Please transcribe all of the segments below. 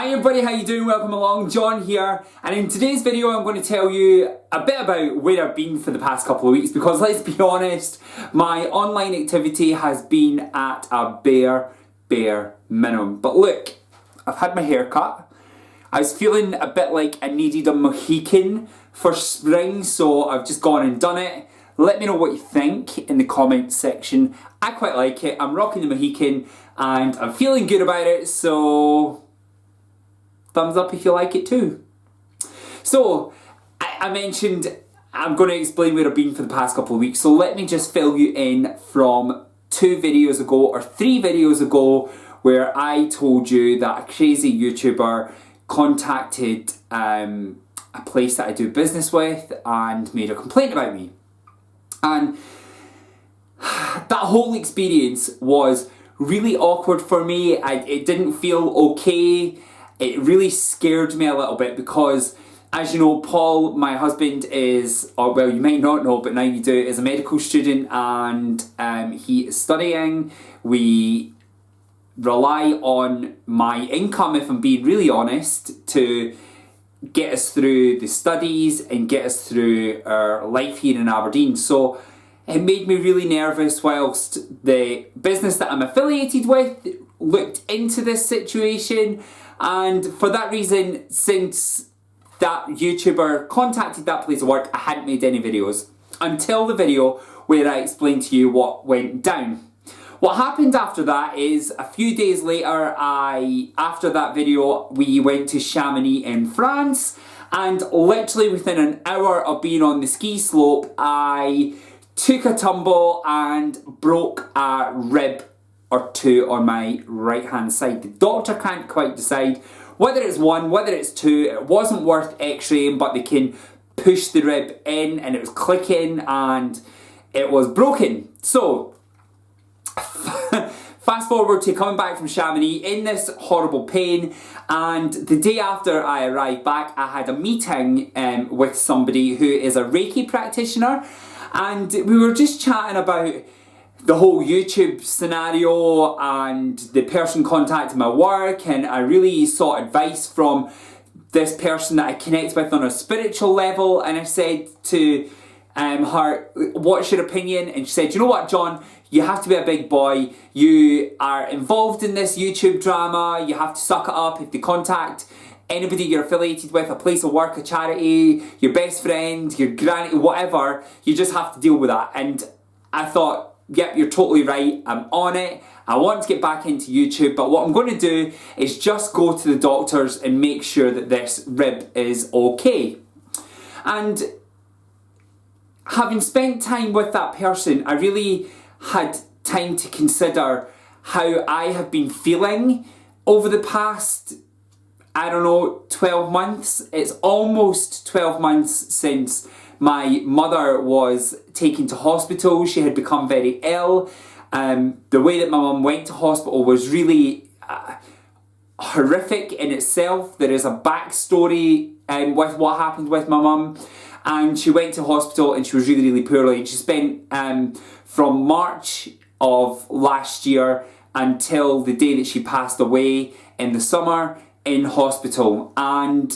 Hi everybody, how you doing? Welcome along, John here. And in today's video I'm going to tell you a bit about where I've been for the past couple of weeks, because let's be honest, my online activity has been at a bare minimum. But look, I've had my hair cut. I was feeling a bit like I needed a Mohican for spring, so I've just gone and done it. Let me know what you think in the comments section. I quite like it. I'm rocking the Mohican and I'm feeling good about it, so thumbs up if you like it too. So, I mentioned I'm going to explain where I've been for the past couple of weeks, so let me just fill you in from 2 videos ago or 3 videos ago where I told you that a crazy YouTuber contacted a place that I do business with and made a complaint about me. And that whole experience was really awkward for me. It didn't feel okay. It really scared me a little bit because, as you know, Paul, my husband, is, or well, you might not know, but now you do, is a medical student and he is studying. We rely on my income, if I'm being really honest, to get us through the studies and get us through our life here in Aberdeen. So it made me really nervous whilst the business that I'm affiliated with looked into this situation. And for that reason, since that YouTuber contacted that place of work, I hadn't made any videos until the video where I explained to you what went down. What happened after that is a few days later, after that video, we went to Chamonix in France, and literally within an hour of being on the ski slope, I took a tumble and broke a rib or 2 on my right hand side. The doctor can't quite decide whether it's 1, whether it's 2. It wasn't worth x-raying, but they can push the rib in and it was clicking and it was broken. So fast forward to coming back from Chamonix in this horrible pain, and the day after I arrived back, I had a meeting with somebody who is a Reiki practitioner, and we were just chatting about the whole YouTube scenario, and the person contacted my work, and I really sought advice from this person that I connect with on a spiritual level. And I said to her, what's your opinion? And she said, you know what, John, you have to be a big boy. You are involved in this YouTube drama. You have to suck it up. If they contact anybody you're affiliated with, a place of work, a charity, your best friend, your granny, whatever, you just have to deal with that. And I thought, yep, you're totally right. I'm on it. I want to get back into YouTube, but what I'm going to do is just go to the doctors and make sure that this rib is okay. And having spent time with that person, I really had time to consider how I have been feeling over the past, I don't know, 12 months. It's almost 12 months since my mother was taken to hospital. She had become very ill. The way that my mum went to hospital was really horrific in itself. There is a backstory with what happened with my mum. And she went to hospital and she was really poorly. And she spent from March of last year until the day that she passed away in the summer in hospital. And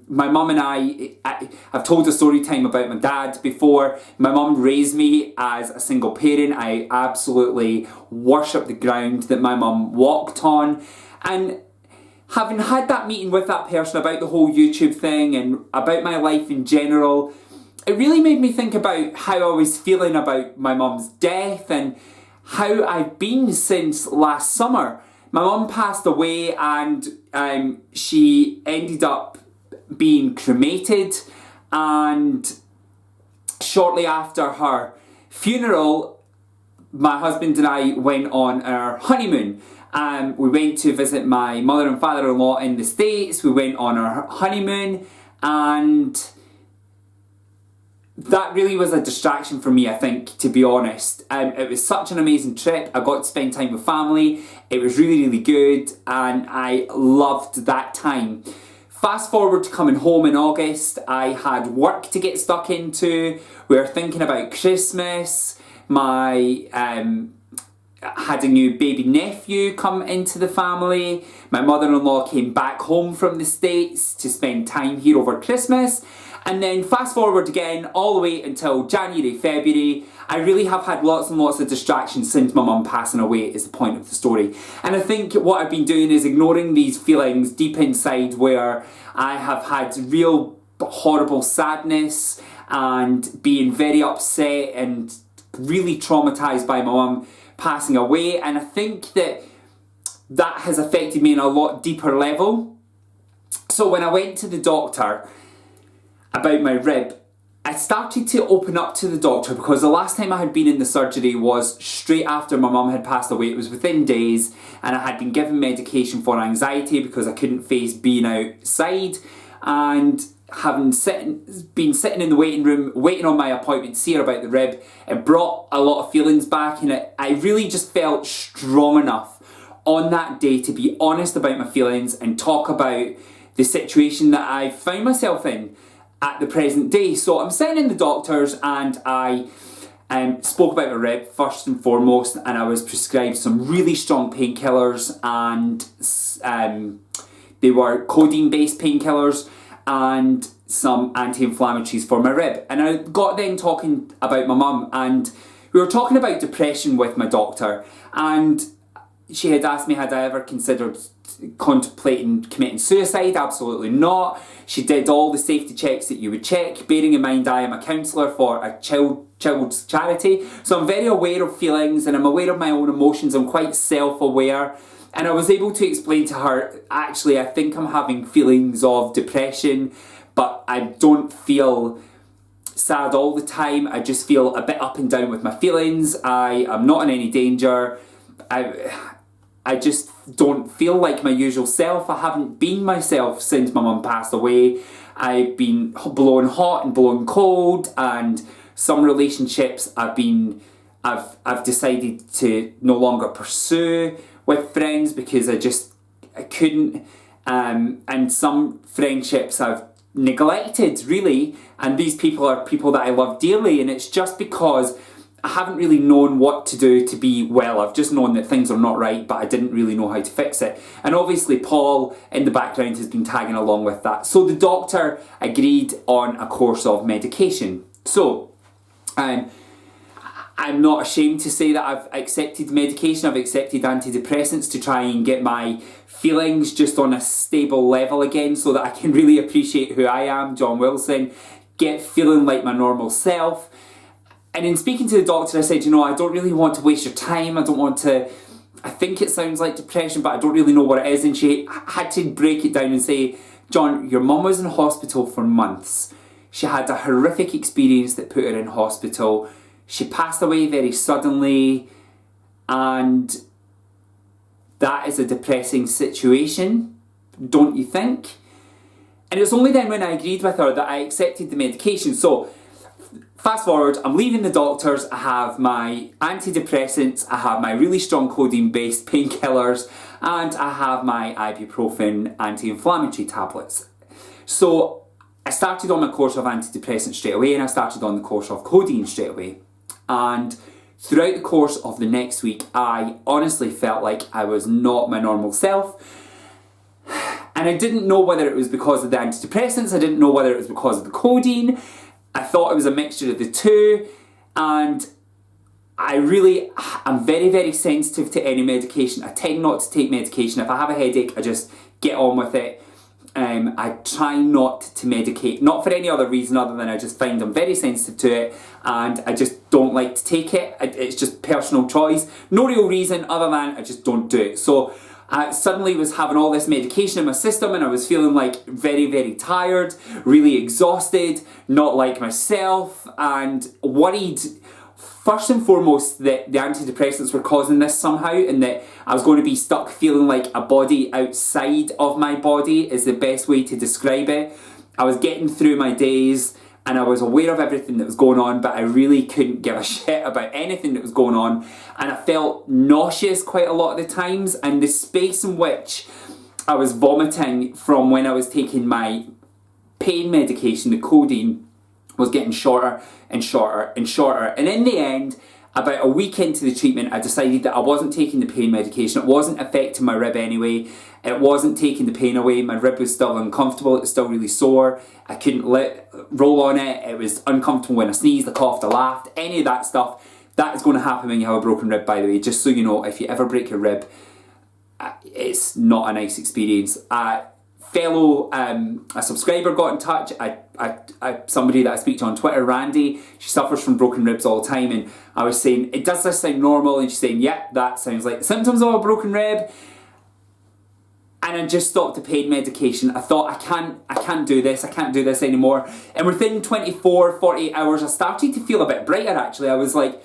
my mum and I've told a story time about my dad before. My mum raised me as a single parent. I absolutely worship the ground that my mum walked on. And having had that meeting with that person about the whole YouTube thing and about my life in general, it really made me think about how I was feeling about my mum's death and how I've been since last summer. My mum passed away and she ended up being cremated, and shortly after her funeral, my husband and I went on our honeymoon. We went to visit my mother and father-in-law in the States. We went on our honeymoon, and that really was a distraction for me, I think, to be honest. It was such an amazing trip. I got to spend time with family. It was really good, and I loved that time. Fast forward to coming home in August, I had work to get stuck into. We were thinking about Christmas. My had a new baby nephew come into the family. My mother-in-law came back home from the States to spend time here over Christmas. And then fast forward again all the way until January, February. I really have had lots and lots of distractions since my mum passing away is the point of the story. And I think what I've been doing is ignoring these feelings deep inside where I have had real horrible sadness and being very upset and really traumatised by my mum passing away. And I think that has affected me on a lot deeper level. So when I went to the doctor about my rib, I started to open up to the doctor because the last time I had been in the surgery was straight after my mum had passed away. It was within days, and I had been given medication for anxiety because I couldn't face being outside, and having been sitting in the waiting room waiting on my appointment to see her about the rib, it brought a lot of feelings back, and I really just felt strong enough on that day to be honest about my feelings and talk about the situation that I found myself in at the present day. So I'm sitting in the doctor's and I spoke about my rib first and foremost, and I was prescribed some really strong painkillers, and they were codeine based painkillers and some anti-inflammatories for my rib. And I got then talking about my mum, and we were talking about depression with my doctor, and she had asked me had I ever considered contemplating committing suicide. Absolutely not. She did all the safety checks that you would check, bearing in mind I am a counsellor for a child's charity, so I'm very aware of feelings and I'm aware of my own emotions. I'm quite self-aware, and I was able to explain to her, actually I think I'm having feelings of depression, but I don't feel sad all the time. I just feel a bit up and down with my feelings. I am not in any danger. I just don't feel like my usual self. I haven't been myself since my mum passed away. I've been blown hot and blown cold, and some relationships I've decided to no longer pursue with friends because I couldn't, and some friendships I've neglected really, and these people are people that I love dearly, and it's just because I haven't really known what to do to be well. I've just known that things are not right, but I didn't really know how to fix it. And obviously Paul in the background has been tagging along with that. So the doctor agreed on a course of medication. So I'm not ashamed to say that I've accepted medication. I've accepted antidepressants to try and get my feelings just on a stable level again, so that I can really appreciate who I am, John Wilson, get feeling like my normal self. And in speaking to the doctor, I said, I don't really want to waste your time. I think it sounds like depression, but I don't really know what it is. And she had to break it down and say, John, your mum was in hospital for months. She had a horrific experience that put her in hospital. She passed away very suddenly, and that is a depressing situation, don't you think? And it was only then when I agreed with her that I accepted the medication. So fast forward, I'm leaving the doctors, I have my antidepressants, I have my really strong codeine-based painkillers, and I have my ibuprofen anti-inflammatory tablets. So I started on my course of antidepressants straight away, and I started on the course of codeine straight away. And throughout the course of the next week, I honestly felt like I was not my normal self. And I didn't know whether it was because of the antidepressants, I didn't know whether it was because of the codeine. I thought it was a mixture of the two, and I'm very, very sensitive to any medication. I tend not to take medication. If I have a headache, I just get on with it. I try not to medicate, not for any other reason other than I just find I'm very sensitive to it, and I just don't like to take it. It's just personal choice. No real reason other than I just don't do it. So I suddenly was having all this medication in my system, and I was feeling like very, very tired, really exhausted, not like myself, and worried first and foremost that the antidepressants were causing this somehow, and that I was going to be stuck feeling like a body outside of my body is the best way to describe it. I was getting through my days and I was aware of everything that was going on, but I really couldn't give a shit about anything that was going on, and I felt nauseous quite a lot of the times, and the space in which I was vomiting from when I was taking my pain medication, the codeine, was getting shorter and shorter and shorter, and in the end about a week into the treatment, I decided that I wasn't taking the pain medication. It wasn't affecting my rib anyway. It wasn't taking the pain away. My rib was still uncomfortable. It was still really sore. I couldn't roll on it. It was uncomfortable when I sneezed, I coughed, I laughed, any of that stuff. That is going to happen when you have a broken rib, by the way. Just so you know, if you ever break your rib, it's not a nice experience. A subscriber got in touch. Somebody that I speak to on Twitter, Randy, she suffers from broken ribs all the time, and I was saying, does this sound normal? And she's saying, yep, that sounds like the symptoms of a broken rib. And I just stopped the pain medication. I thought, I can't do this. I can't do this anymore. And within 24, 48 hours, I started to feel a bit brighter, actually. I was like,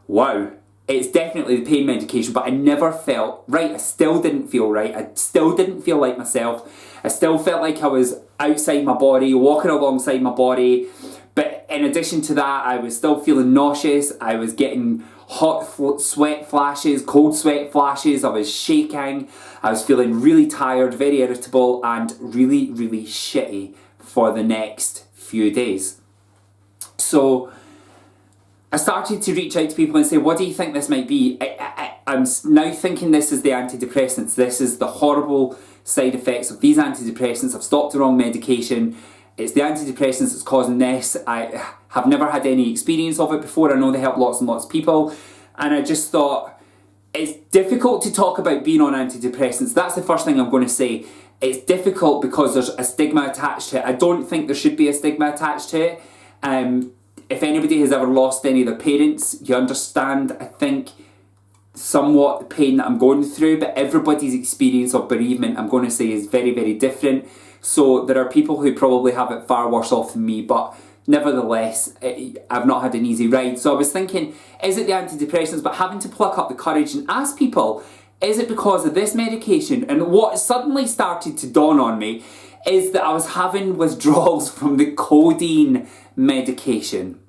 wow, it's definitely the pain medication, but I never felt right. I still didn't feel right. I still didn't feel like myself. I still felt like I was outside my body, walking alongside my body. But in addition to that, I was still feeling nauseous. I was getting hot sweat flashes, cold sweat flashes. I was shaking. I was feeling really tired, very irritable, and really, really shitty for the next few days. So I started to reach out to people and say, what do you think this might be? I'm now thinking this is the antidepressants. This is the horrible side effects of these antidepressants. I've stopped the wrong medication. It's the antidepressants that's causing this. I have never had any experience of it before. I know they help lots and lots of people. And I just thought, it's difficult to talk about being on antidepressants. That's the first thing I'm going to say. It's difficult because there's a stigma attached to it. I don't think there should be a stigma attached to it. If anybody has ever lost any of their parents, you understand, I think, somewhat the pain that I'm going through, but everybody's experience of bereavement, I'm going to say, is very, very different. So there are people who probably have it far worse off than me, but nevertheless, I've not had an easy ride. So I was thinking, is it the antidepressants? But having to pluck up the courage and ask people, is it because of this medication? And what suddenly started to dawn on me is that I was having withdrawals from the codeine medication.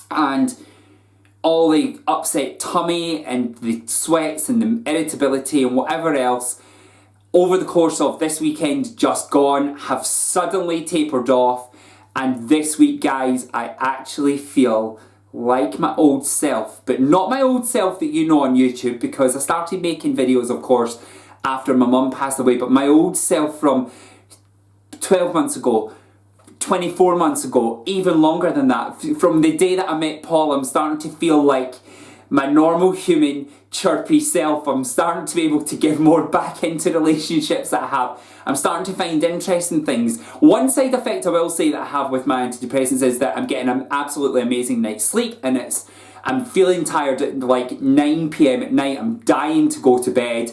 And all the upset tummy and the sweats and the irritability and whatever else over the course of this weekend just gone have suddenly tapered off. And this week, guys, I actually feel like my old self, but not my old self that you know on YouTube, because I started making videos, of course, after my mum passed away, but my old self from 12 months ago, 24 months ago, even longer than that. From the day that I met Paul, I'm starting to feel like my normal human chirpy self. I'm starting to be able to give more back into relationships that I have. I'm starting to find interesting things. One side effect I will say that I have with my antidepressants is that I'm getting an absolutely amazing night's sleep, and I'm feeling tired at like 9 PM at night. I'm dying to go to bed,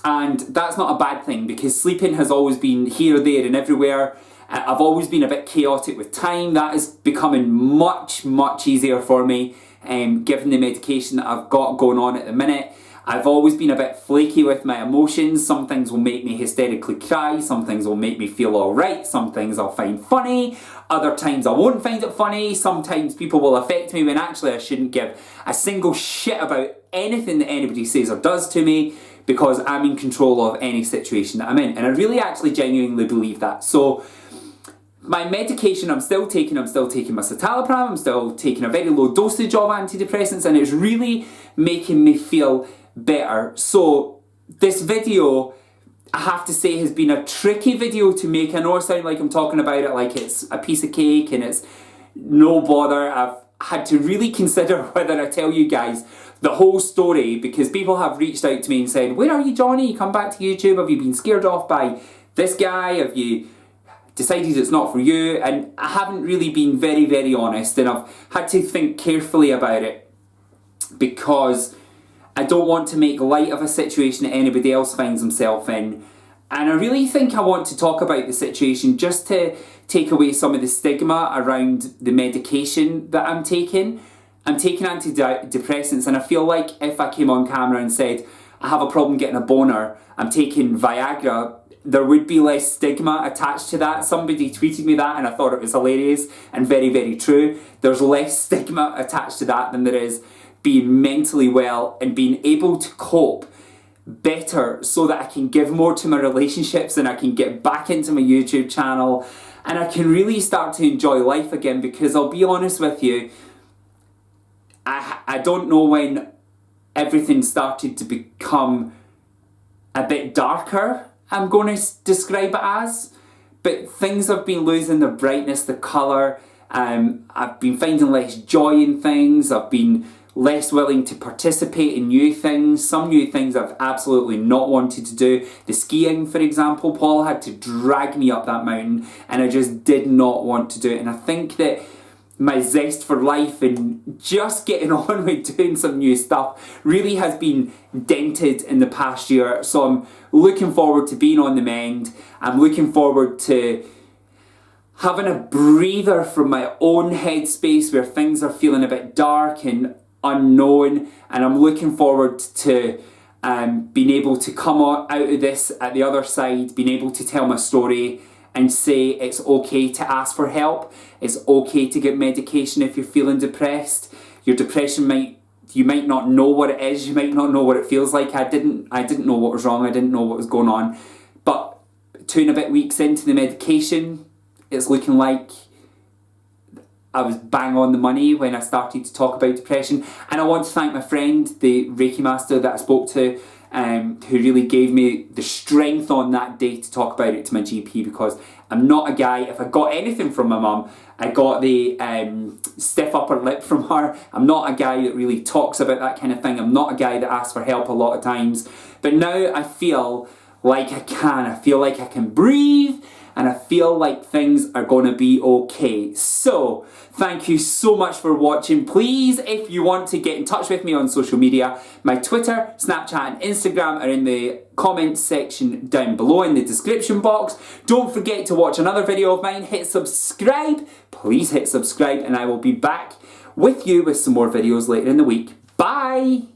and that's not a bad thing because sleeping has always been here, there and everywhere. I've always been a bit chaotic with time. That is becoming much, much easier for me, given the medication that I've got going on at the minute. I've always been a bit flaky with my emotions. Some things will make me hysterically cry. Some things will make me feel alright. Some things I'll find funny. Other times I won't find it funny. Sometimes people will affect me when actually I shouldn't give a single shit about anything that anybody says or does to me, because I'm in control of any situation that I'm in. And I really actually genuinely believe that. So my medication I'm still taking my citalopram, I'm still taking a very low dosage of antidepressants, and it's really making me feel better. So this video, I have to say, has been a tricky video to make. I know I sound like I'm talking about it like it's a piece of cake and it's no bother. I've had to really consider whether I tell you guys the whole story, because people have reached out to me and said, where are you, Johnny? You come back to YouTube? Have you been scared off by this guy? Have you decided it's not for you? And I haven't really been very, very honest, and I've had to think carefully about it because I don't want to make light of a situation that anybody else finds himself in. And I really think I want to talk about the situation just to take away some of the stigma around the medication that I'm taking. I'm taking antidepressants, and I feel like if I came on camera and said, I have a problem getting a boner, I'm taking Viagra, there would be less stigma attached to that. Somebody tweeted me that and I thought it was hilarious and very, very true. There's less stigma attached to that than there is being mentally well and being able to cope better so that I can give more to my relationships and I can get back into my YouTube channel and I can really start to enjoy life again. Because I'll be honest with you, I don't know when everything started to become a bit darker, I'm going to describe it as. But things have been losing their brightness, the colour. I've been finding less joy in things. I've been less willing to participate in new things. Some new things I've absolutely not wanted to do. The skiing, for example, Paul had to drag me up that mountain and I just did not want to do it. And I think that my zest for life and just getting on with doing some new stuff really has been dented in the past year. So I'm looking forward to being on the mend. I'm looking forward to having a breather from my own headspace where things are feeling a bit dark and unknown, and I'm looking forward to being able to come out of this at the other side, being able to tell my story and say it's okay to ask for help. It's okay to get medication if you're feeling depressed. Your depression you might not know what it is, you might not know what it feels like. I didn't know what was wrong, I didn't know what was going on. But 2 and a bit weeks into the medication, it's looking like I was bang on the money when I started to talk about depression. And I want to thank my friend, the Reiki master that I spoke to, who really gave me the strength on that day to talk about it to my GP, because I'm not a guy, if I got anything from my mum, I got the stiff upper lip from her. I'm not a guy that really talks about that kind of thing. I'm not a guy that asks for help a lot of times. But now I feel like I can. I feel like I can breathe. And I feel like things are going to be okay. So, thank you so much for watching. Please, if you want to get in touch with me on social media, my Twitter, Snapchat and Instagram are in the comments section down below in the description box. Don't forget to watch another video of mine. Hit subscribe. Please hit subscribe and I will be back with you with some more videos later in the week. Bye!